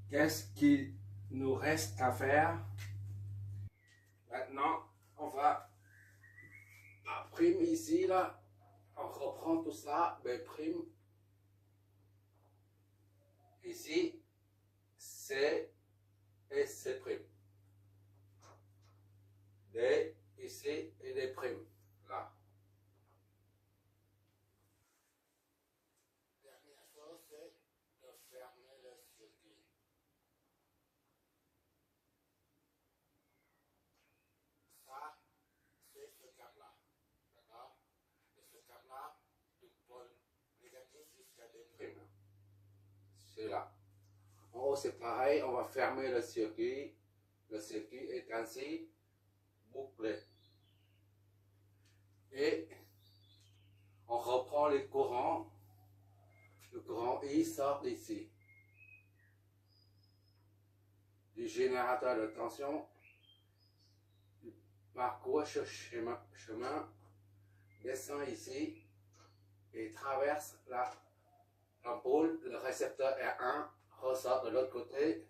Qu'est-ce qu'il nous reste à faire? Maintenant, on va à prime ici, là. On reprend tout ça, B prime. Ici, C et C prime. D ici et D prime. Là. Dernière chose, c'est de fermer le circuit. Ça, c'est ce câble-là. D'accord? Et ce câble-là, du pôle négatif jusqu'à D prime. C'est là. En haut, c'est pareil, on va fermer le circuit. Le circuit est ainsi bouclé. Et on reprend les courants. Le courant I sort d'ici. Du générateur de tension, il parcourt ce chemin, descend ici et traverse l'ampoule. Le récepteur R1 ressort de l'autre côté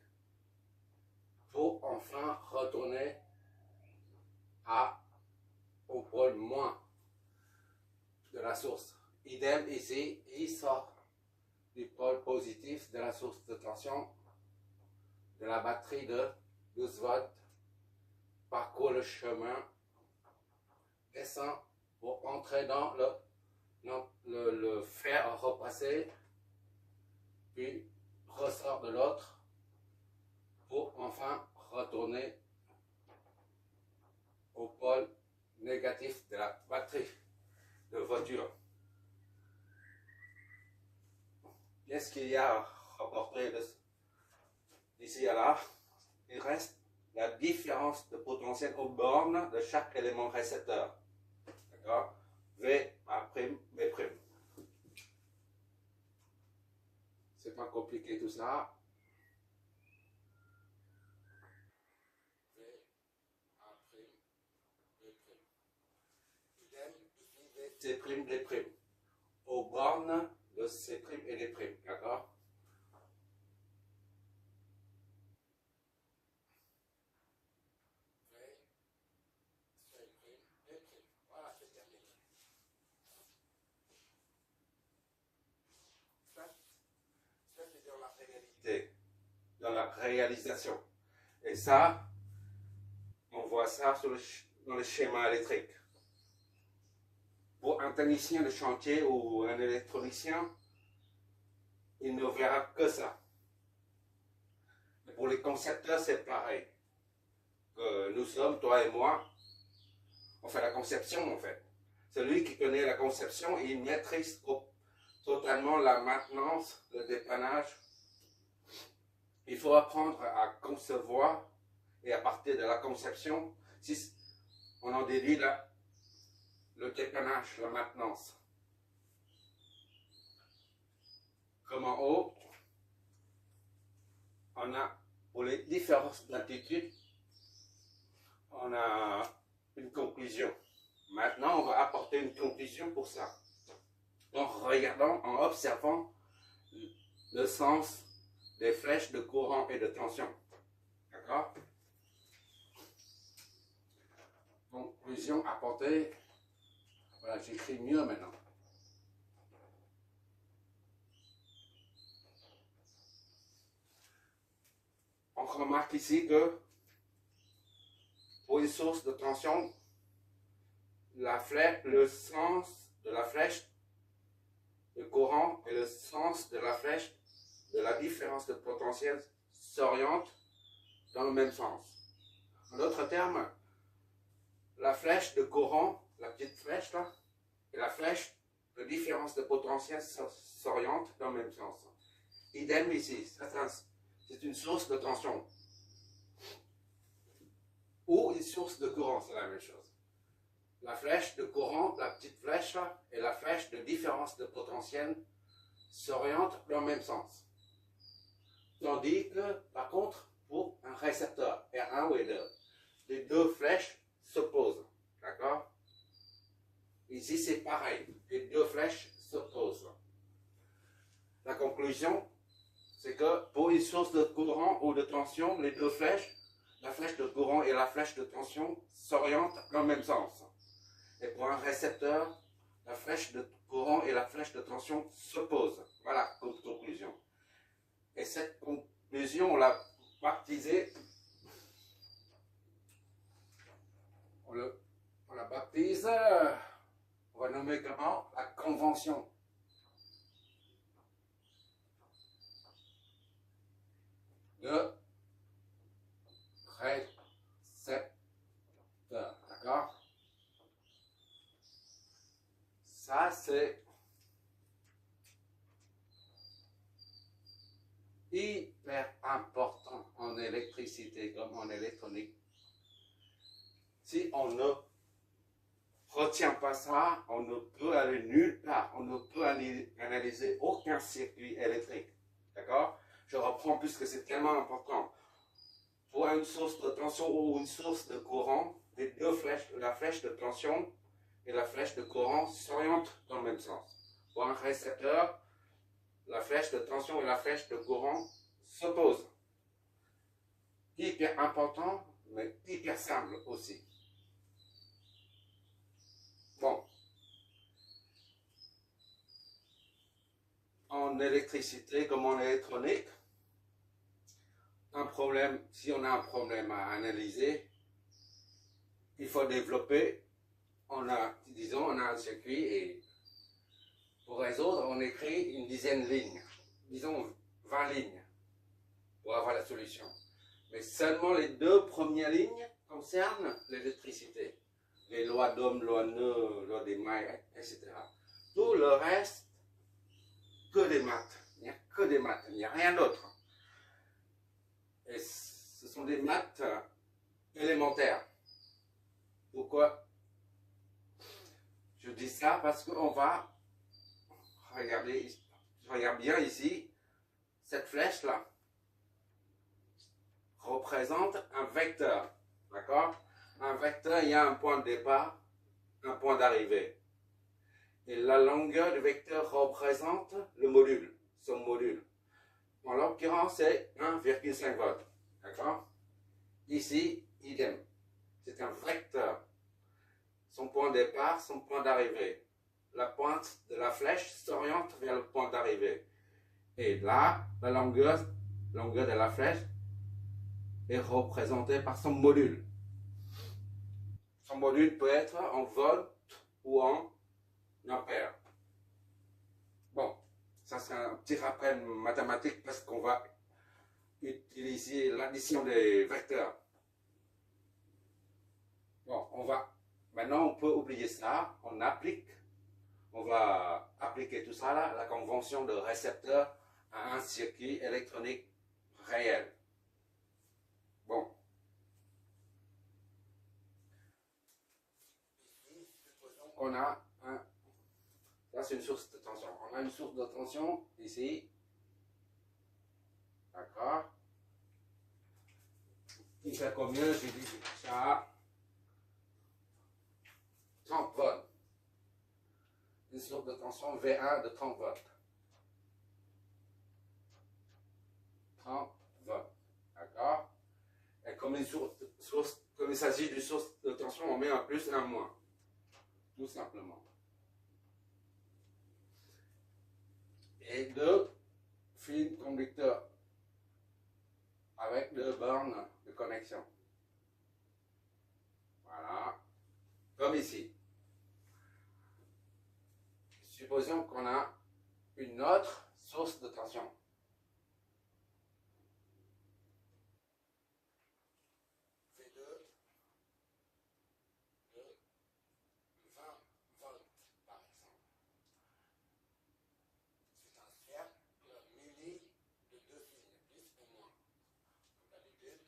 pour enfin retourner au pôle moins de la source. Idem ici, il sort du pôle positif de la source de tension de la batterie de 12 volts, parcourt le chemin, descend pour entrer dans le fer repassé, puis ressort de l'autre pour enfin retourner au pôle négatif de la batterie de voiture. Qu'est-ce qu'il y a à rapporter d'ici à là? Il reste la différence de potentiel aux bornes de chaque élément récepteur. D'accord? V, A', B'. C'est pas compliqué tout ça. V, A', B'. Idem, ici V, C', D'. Aux bornes de C' et D'. D'accord? Voilà, c'est terminé. Ça, c'est dans la réalité, dans la réalisation. Et ça, on voit ça dans le schéma électrique. Pour un technicien de chantier ou un électronicien, il ne verra que ça. Et pour les concepteurs, c'est pareil. Que nous sommes, toi et moi, on fait la conception en fait. Celui qui connaît la conception, il maîtrise totalement la maintenance, le dépannage. Il faut apprendre à concevoir et à partir de la conception, si on en déduit le dépannage, la maintenance. Comme en haut, on a pour les différences d'altitude, on a une conclusion. Maintenant, on va apporter une conclusion pour ça. En regardant, en observant le sens des flèches de courant et de tension. D'accord? Conclusion apportée. Voilà, j'écris mieux maintenant. On remarque ici que pour une source de tension, le sens de la flèche de courant et le sens de la flèche de la différence de potentiel s'orientent dans le même sens. En d'autres termes, la flèche de courant, la petite flèche là, et la flèche de différence de potentiel s'orientent dans le même sens. Idem ici, c'est une source de tension. Ou une source de courant, c'est la même chose. La flèche de courant, la petite flèche là, et la flèche de différence de potentiel s'orientent dans le même sens. Tandis que, par contre, pour un récepteur, R1 ou R2, les deux flèches s'opposent. D'accord? Ici, c'est pareil. Les deux flèches s'opposent. La conclusion, c'est que pour une source de courant ou de tension, les deux flèches, la flèche de courant et la flèche de tension, s'orientent dans le même sens. Et pour un récepteur, la flèche de courant et la flèche de tension s'opposent. Voilà, comme conclusion. Et cette conclusion, on l'a baptisée, on la baptise, on va nommer comment? La convention. De récepteur, d'accord? Ça, c'est hyper important en électricité comme en électronique. Si on ne retient pas ça, on ne peut aller nulle part, on ne peut analyser aucun circuit électrique, d'accord? Je reprends puisque c'est tellement important. Pour une source de tension ou une source de courant, les deux flèches, la flèche de tension et la flèche de courant s'orientent dans le même sens. Pour un récepteur, la flèche de tension et la flèche de courant s'opposent. Hyper important, mais hyper simple aussi. Bon. En électricité comme en électronique, si on a un problème à analyser, il faut développer, on a un circuit et pour résoudre, on écrit une dizaine de lignes, disons 20 lignes pour avoir la solution. Mais seulement les deux premières lignes concernent l'électricité. Les lois d'Ohm, loi Neu, loi des mailles, etc. Tout le reste, que des maths. Il n'y a que des maths, il n'y a rien d'autre. Et ce sont des maths élémentaires. Pourquoi je dis ça? Parce qu'on va regarder, je regarde bien ici, cette flèche-là représente un vecteur. D'accord? Un vecteur, il y a un point de départ, un point d'arrivée. Et la longueur du vecteur représente le module, son module. En l'occurrence, c'est 1,5 volts. D'accord? Ici, idem. C'est un vecteur. Son point de départ, son point d'arrivée. La pointe de la flèche s'oriente vers le point d'arrivée. Et là, la longueur de la flèche est représentée par son module. Son module peut être en volts ou en ampères. Bon, ça c'est un petit rappel mathématique parce qu'on va utiliser l'addition des vecteurs. Bon, maintenant on peut oublier ça, on va appliquer tout ça là, la convention de récepteur à un circuit électronique réel. Bon. Ici, supposons qu'on a ça c'est une source de tension. On a une source de tension ici. D'accord. Il fait combien? J'ai dit ça 30 volts. Une source de tension V1 de 30 volts. 30 volts. D'accord? Et comme il s'agit d'une source de tension, on met un plus et un moins. Tout simplement. Et deux fils conducteurs avec deux bornes de connexion. Voilà. Comme ici. Supposons qu'on a une autre source de tension. V2 de 20 volts, par exemple. C'est un cercle muni de deux fils, plus et moins. Comme d'habitude,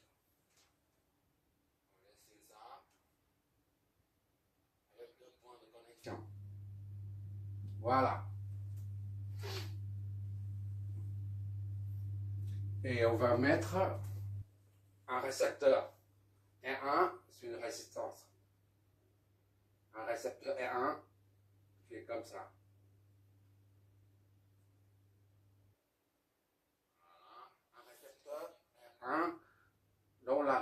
on dessine ça avec deux points de connexion. Voilà. Et on va mettre un récepteur R1 sur une résistance. Un récepteur R1 qui est comme ça.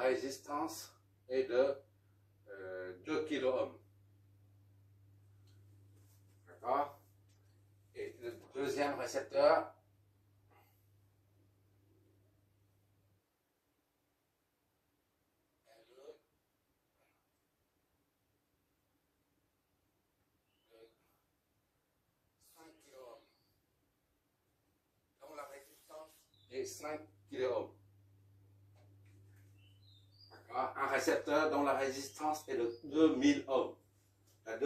résistance est de 2 kΩ. D'accord? Et le deuxième récepteur, est de 5 kΩ. Donc la résistance est 5 kΩ. Un récepteur dont la résistance est de 2000 ohms. Le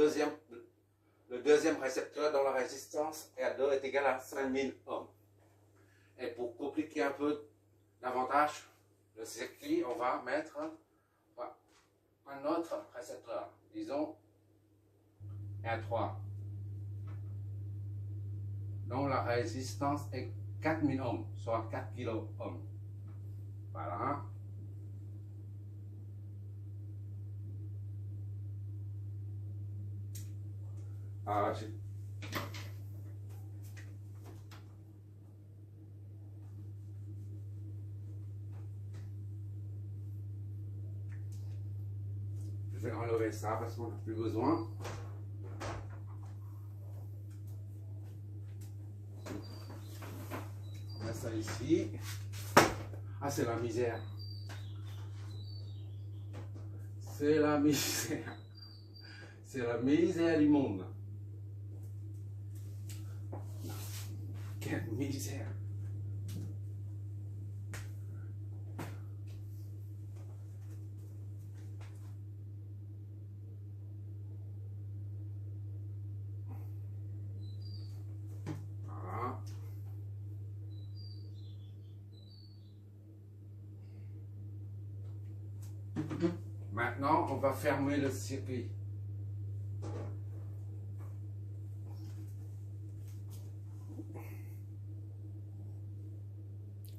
deuxième récepteur dont la résistance est égale à 5000 ohms. Et pour compliquer un peu davantage le circuit, on va mettre un autre récepteur, disons R3, dont la résistance est 4000 ohms, soit 4 kΩ. Voilà. Ah, je vais enlever ça parce qu'on n'a plus besoin. On met ça ici. Ah, c'est la misère. C'est la misère. C'est la misère du monde. Quelle misère. Voilà. Maintenant, on va fermer le circuit.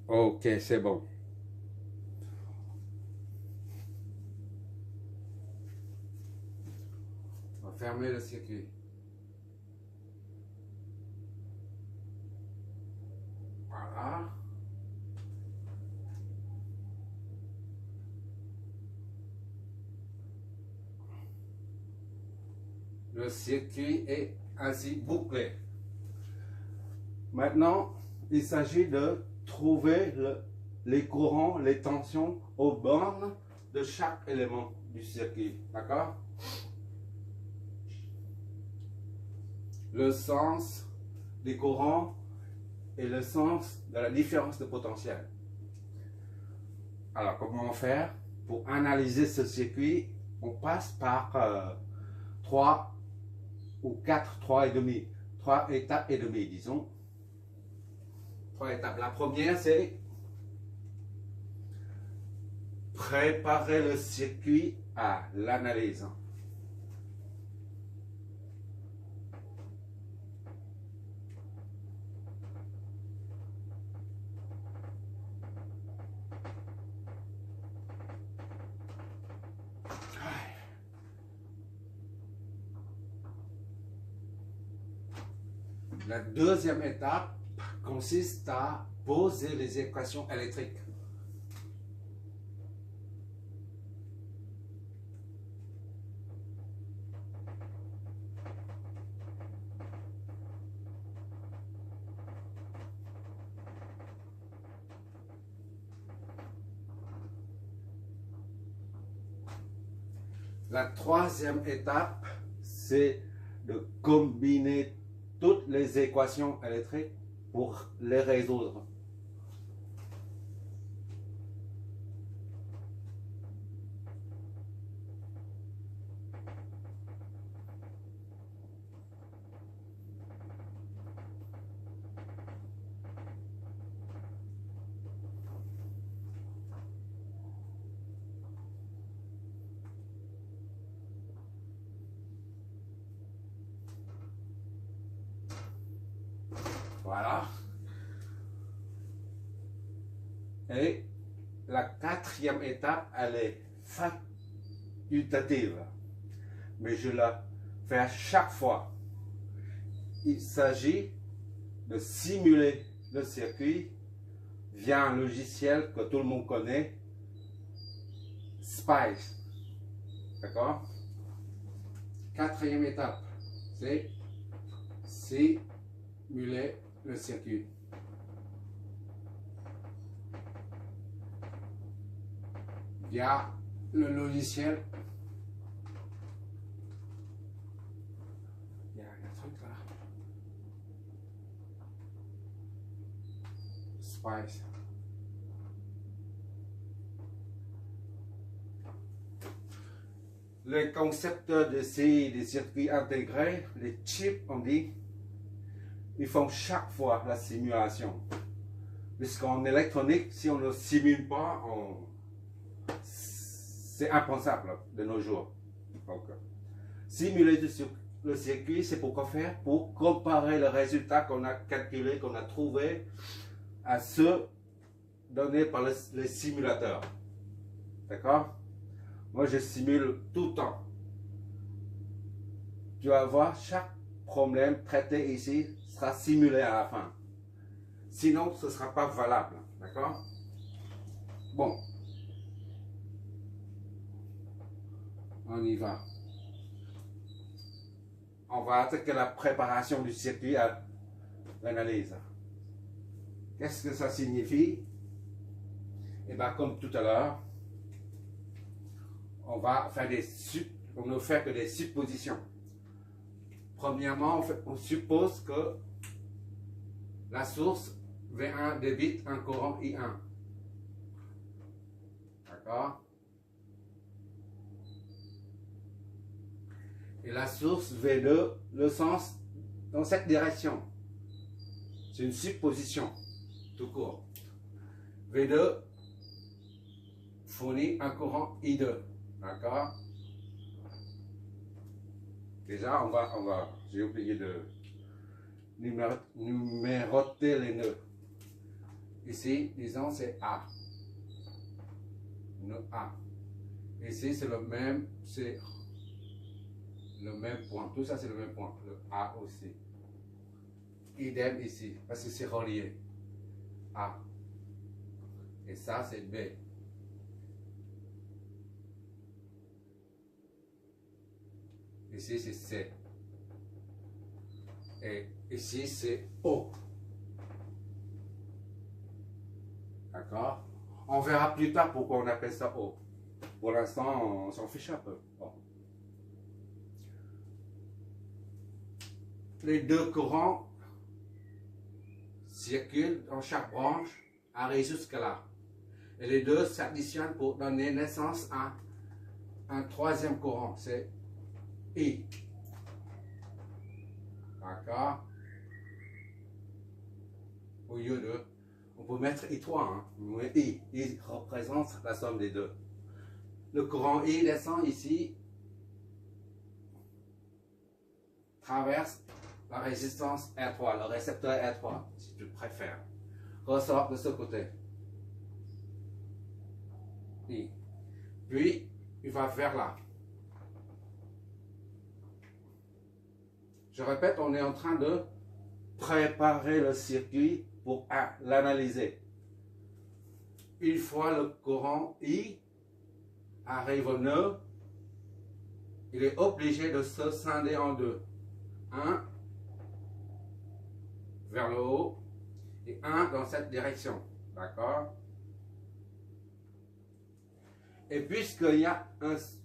Ok, c'est bon. On va fermer le circuit. Voilà. Le circuit est ainsi bouclé. Maintenant, il s'agit de trouver les courants, les tensions aux bornes de chaque élément du circuit. D'accord? Le sens des courants et le sens de la différence de potentiel. Alors, comment faire? Pour analyser ce circuit, on passe par 3 ou 4, 3 étapes et demie, disons. 3 étapes. La première, c'est préparer le circuit à l'analyse. La deuxième étape consiste à poser les équations électriques. La troisième étape, c'est de combiner toutes les équations électriques pour les résoudre. Voilà. Et la quatrième étape, elle est facultative. Mais je la fais à chaque fois. Il s'agit de simuler le circuit via un logiciel que tout le monde connaît, spice. D'accord? Quatrième étape, c'est simuler le circuit. Via le logiciel. Il y a un truc là. Spice. Le concept de des circuits intégrés, les chips, on dit, ils font chaque fois la simulation. Puisqu'en électronique, si on ne simule pas, c'est impensable de nos jours. Donc, simuler le circuit, c'est pour quoi faire? Pour comparer le résultat qu'on a calculé, qu'on a trouvé, à ceux donnés par le simulateur. D'accord? Moi, je simule tout le temps. Tu vas voir, chaque problème traité ici sera simulé à la fin. Sinon, ce ne sera pas valable. D'accord? Bon. On y va. On va attaquer la préparation du circuit à l'analyse. Qu'est-ce que ça signifie? Et bien, comme tout à l'heure, on va faire on ne fait que des suppositions. Premièrement, on suppose que la source V1 débite un courant I1. D'accord? Et la source V2, le sens dans cette direction. C'est une supposition, tout court. V2 fournit un courant I2. D'accord? Déjà, j'ai oublié de numéroter les nœuds. Ici, disons, c'est A. Nœud A. Ici, c'est le même point. Tout ça, c'est le même point. Le A aussi. Idem ici, parce que c'est relié. A. Et ça, c'est B. Ici, c'est C. Et ici, c'est O. D'accord? On verra plus tard pourquoi on appelle ça O. Pour l'instant, on s'en fiche un peu. Bon. Les deux courants circulent dans chaque branche, arrivent jusqu'à là. Et les deux s'additionnent pour donner naissance à un troisième courant. C'est I. D'accord? Au lieu de, on peut mettre I3, hein, mais I. I représente la somme des deux. Le courant I descend ici, traverse la résistance R3, le récepteur R3, si tu préfères. Ressort de ce côté. I. Puis, il va vers là. Je répète, on est en train de préparer le circuit pour l'analyser. Une fois le courant I arrive au nœud, il est obligé de se scinder en deux. Un vers le haut et un dans cette direction. D'accord? Et puisqu'il y a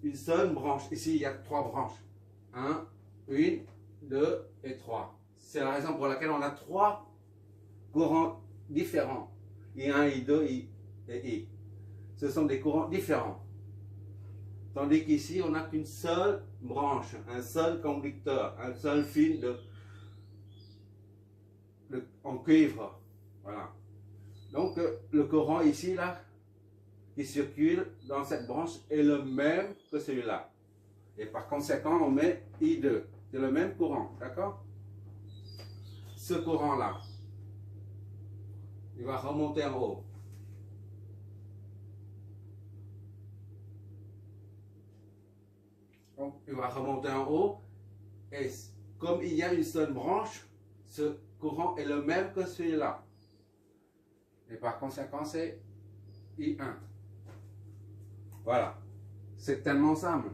une seule branche, ici il y a trois branches. Une, 2 et 3. C'est la raison pour laquelle on a trois courants différents. I1, I2, I et I. Ce sont des courants différents. Tandis qu'ici, on n'a qu'une seule branche, un seul conducteur, un seul fil en cuivre. Voilà. Donc, le courant ici, là, qui circule dans cette branche est le même que celui-là. Et par conséquent, on met I2. C'est le même courant, d'accord? Ce courant-là, il va remonter en haut. Donc, il va remonter en haut. Et comme il y a une seule branche, ce courant est le même que celui-là. Et par conséquent, c'est I1. Voilà. C'est tellement simple.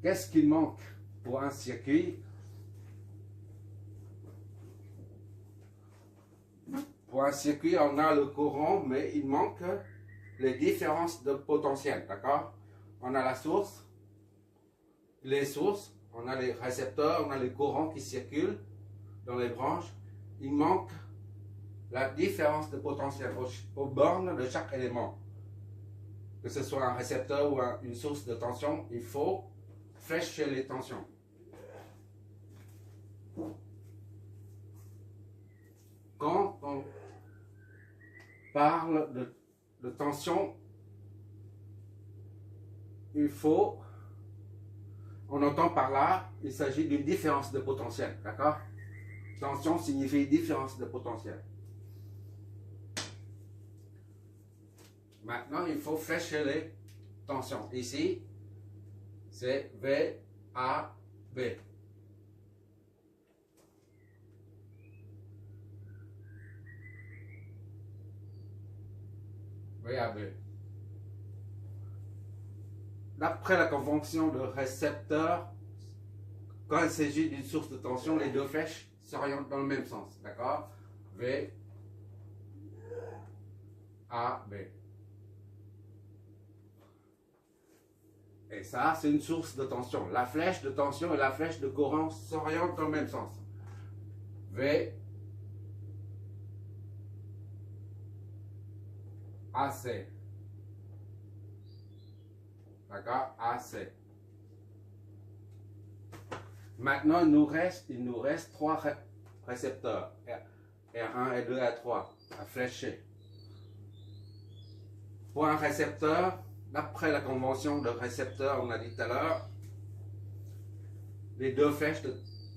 Qu'est-ce qu'il manque pour un circuit? Pour un circuit, on a le courant, mais il manque les différences de potentiel, d'accord? On a la source, les sources, on a les récepteurs, on a les courants qui circulent dans les branches. Il manque la différence de potentiel aux bornes de chaque élément. Que ce soit un récepteur ou une source de tension, il faut flécher les tensions. Quand on parle de tension, on entend par là, il s'agit d'une différence de potentiel, d'accord? Tension signifie différence de potentiel. Maintenant, il faut flécher les tensions. Ici, c'est V, A, B. VAB. D'après la convention de récepteur, quand il s'agit d'une source de tension, les deux flèches s'orientent dans le même sens. D'accord? V, A, B. Et ça, c'est une source de tension. La flèche de tension et la flèche de courant s'orientent dans le même sens. V, AC. D'accord? AC. Maintenant, il nous reste trois récepteurs. R1, R2, R3 à flécher. Pour un récepteur, d'après la convention de récepteur, on a dit tout à l'heure, les deux flèches,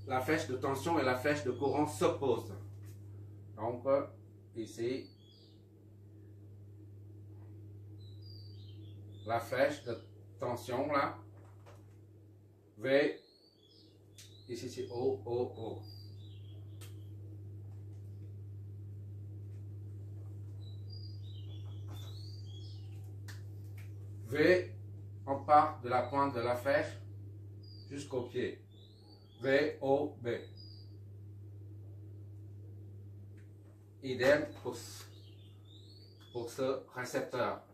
la flèche de tension et la flèche de courant s'opposent. Donc, ici, la flèche de tension, là, V, ici c'est O, O, O. V, on part de la pointe de la flèche jusqu'au pied. V, O, B. Idem pour ce récepteur.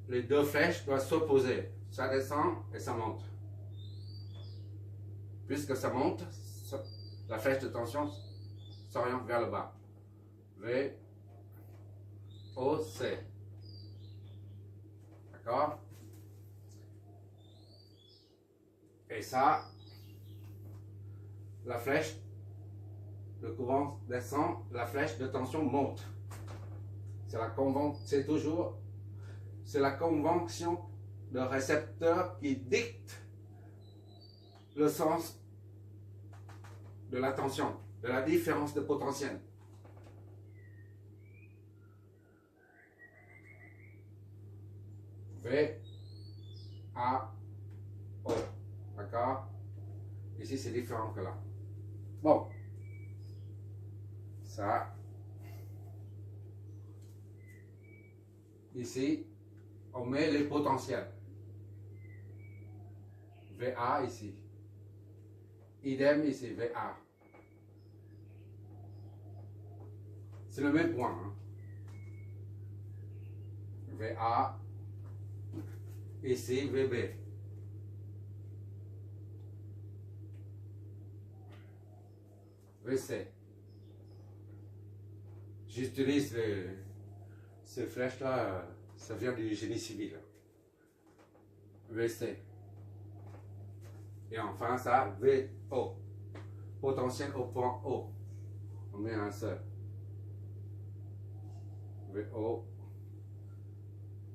Les deux flèches doivent s'opposer. Ça descend et ça monte. Puisque ça monte, la flèche de tension s'oriente vers le bas. V, O, C. D'accord? Et ça, la flèche de courant descend, la flèche de tension monte. C'est la convention de récepteur qui dicte le sens de la tension, de la différence de potentiel. V, A, O. D'accord? Ici, c'est différent que là. Bon. Ça. Ici, on met les potentiels. VA ici. Idem ici, VA. C'est le même point. Hein. VA. Ici, VB. VC. J'utilise ces flèches-là, ça vient du génie civil. VC. Et enfin, ça, VO. Potentiel au point O. On met un seul. VO.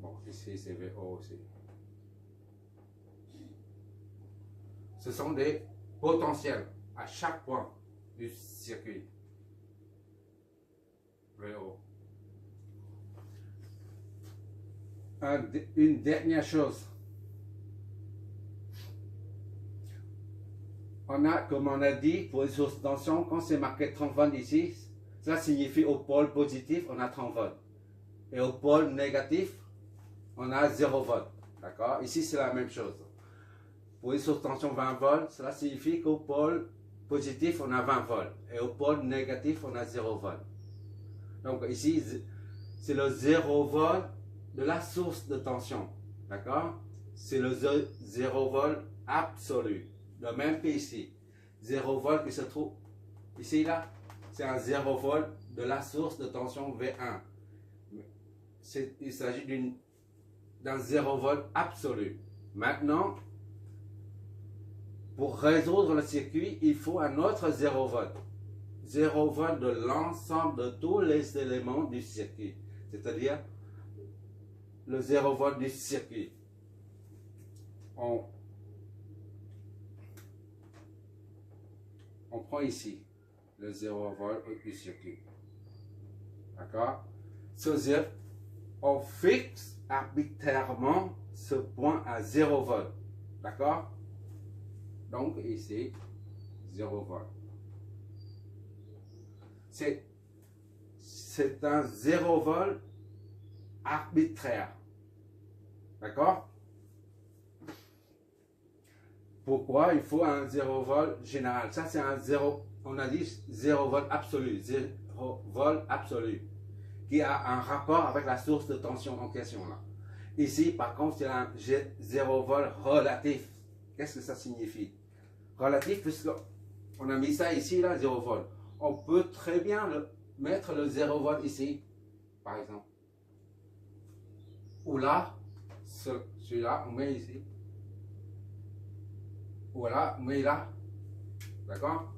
Bon, ici, c'est VO aussi. Ce sont des potentiels à chaque point du circuit. VO. Une dernière chose. On a, comme on a dit, pour une source de tension, quand c'est marqué 30 volts ici, Cela signifie au pôle positif, on a 30 volts. Et au pôle négatif, on a 0 volts. D'accord? Ici, c'est la même chose. Pour une source de tension 20 volts, cela signifie qu'au pôle positif, on a 20 volts. Et au pôle négatif, on a 0 volts. Donc ici, c'est le 0 volt de la source de tension. D'accord? C'est le 0 volt absolu. Le même que ici. 0 volt qui se trouve ici, là, c'est un 0 volt de la source de tension V1. Il s'agit d'un 0 volt absolu. Maintenant, pour résoudre le circuit, il faut un autre 0 volt. 0 volt de l'ensemble de tous les éléments du circuit. C'est-à-dire le 0 volt du circuit. On prend ici le 0 volt du circuit. D'accord? On fixe arbitrairement ce point à 0 volt. D'accord? Donc ici, 0 volt. C'est un 0 volt arbitraire. D'accord? Pourquoi il faut un 0 volt général? Ça, c'est un 0, on a dit 0 volt absolu, 0 volt absolu, qui a un rapport avec la source de tension en question là. Ici, par contre, c'est un 0 volt relatif. Qu'est-ce que ça signifie? Relatif, puisqu'on a mis ça ici, là, 0 volt. On peut très bien mettre le 0 volt ici, par exemple. Ou là, celui-là, on met ici. Ou là, on met là. D'accord?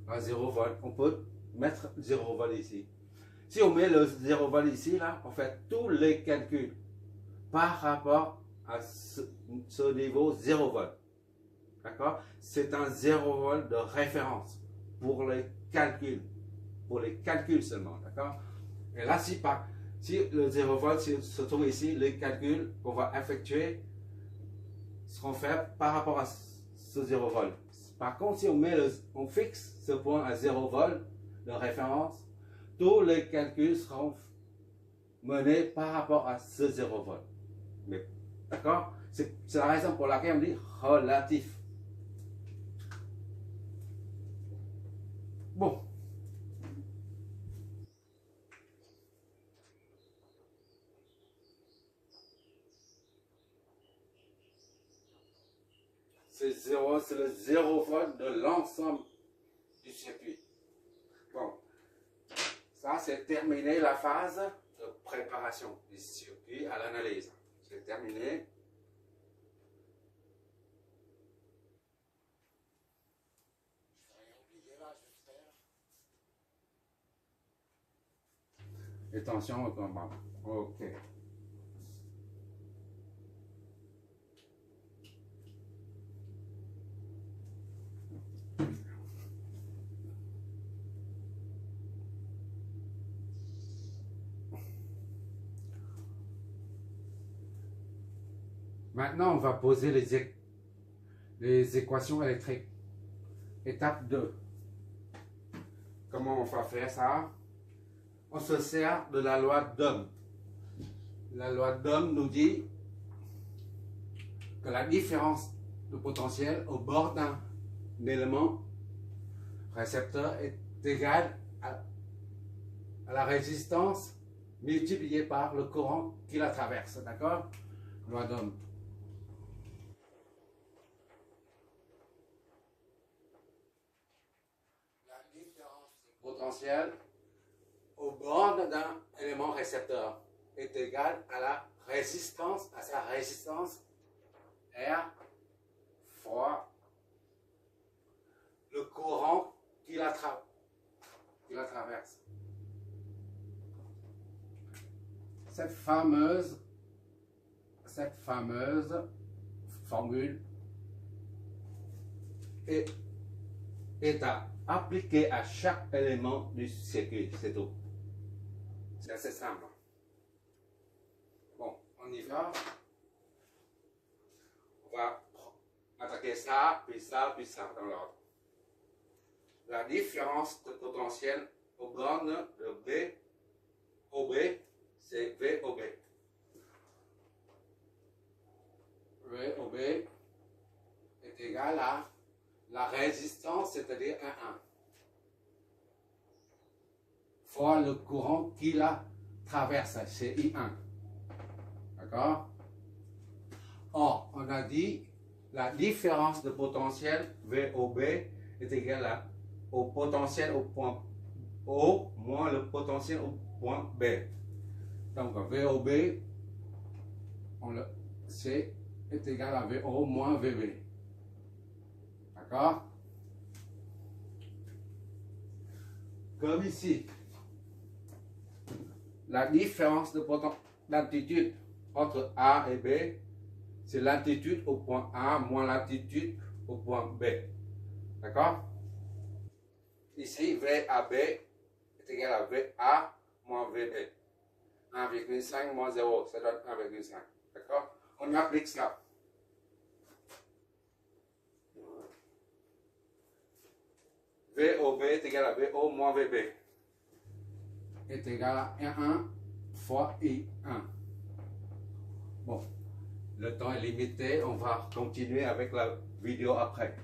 À 0 volt. On peut mettre 0 volt ici. Si on met le 0 volt ici, là, on fait tous les calculs par rapport à ce niveau 0 volt. D'accord? C'est un 0 volt de référence pour les calculs. Pour les calculs seulement. D'accord? Et là, si le 0 volt se trouve ici, les calculs qu'on va effectuer seront faits par rapport à ce 0 volt. Par contre, si on fixe ce point à 0 volt de référence, tous les calculs seront menés par rapport à ce 0 volt. Mais, d'accord? C'est la raison pour laquelle on dit relatif. Bon. C'est le 0 volt de l'ensemble du circuit. Bon. Ça, c'est terminé la phase de préparation du circuit à l'analyse. C'est terminé. Et tension au combat. Ok. Maintenant, on va poser les équations électriques. Étape 2. Comment on va faire ça? On se sert de la loi d'Ohm. La loi d'Ohm nous dit que la différence de potentiel au bord d'un élément récepteur est égale à la résistance multipliée par le courant qui la traverse. D'accord? Loi d'Ohm. La différence de potentiel au bord d'un élément récepteur est égale à sa résistance R fois le courant qui la traverse. Cette fameuse formule est à appliquer à chaque élément du circuit, c'est tout. C'est assez simple. Bon, on y va. On va attaquer ça, puis ça dans l'ordre. la différence de potentiel aux bornes de B OB, c'est VOB. VOB est égal à la résistance, c'est-à-dire 1,1, fois le courant qui la traverse, c'est I1. D'accord? Or, on a dit la différence de potentiel VOB est égale au potentiel au point O moins le potentiel au point B. Donc, VOB est égal à VO moins VB. D'accord? Comme ici, la différence de d'altitude entre A et B, c'est l'altitude au point A moins l'altitude au point B. D'accord? Ici, VAB est égal à VA moins VB. 1,5 moins 0, ça donne 1,5. D'accord? On applique ça. VOB est égal à VO moins VB. Est égal à 1 fois I1. Bon, le temps est limité, on va continuer avec la vidéo après.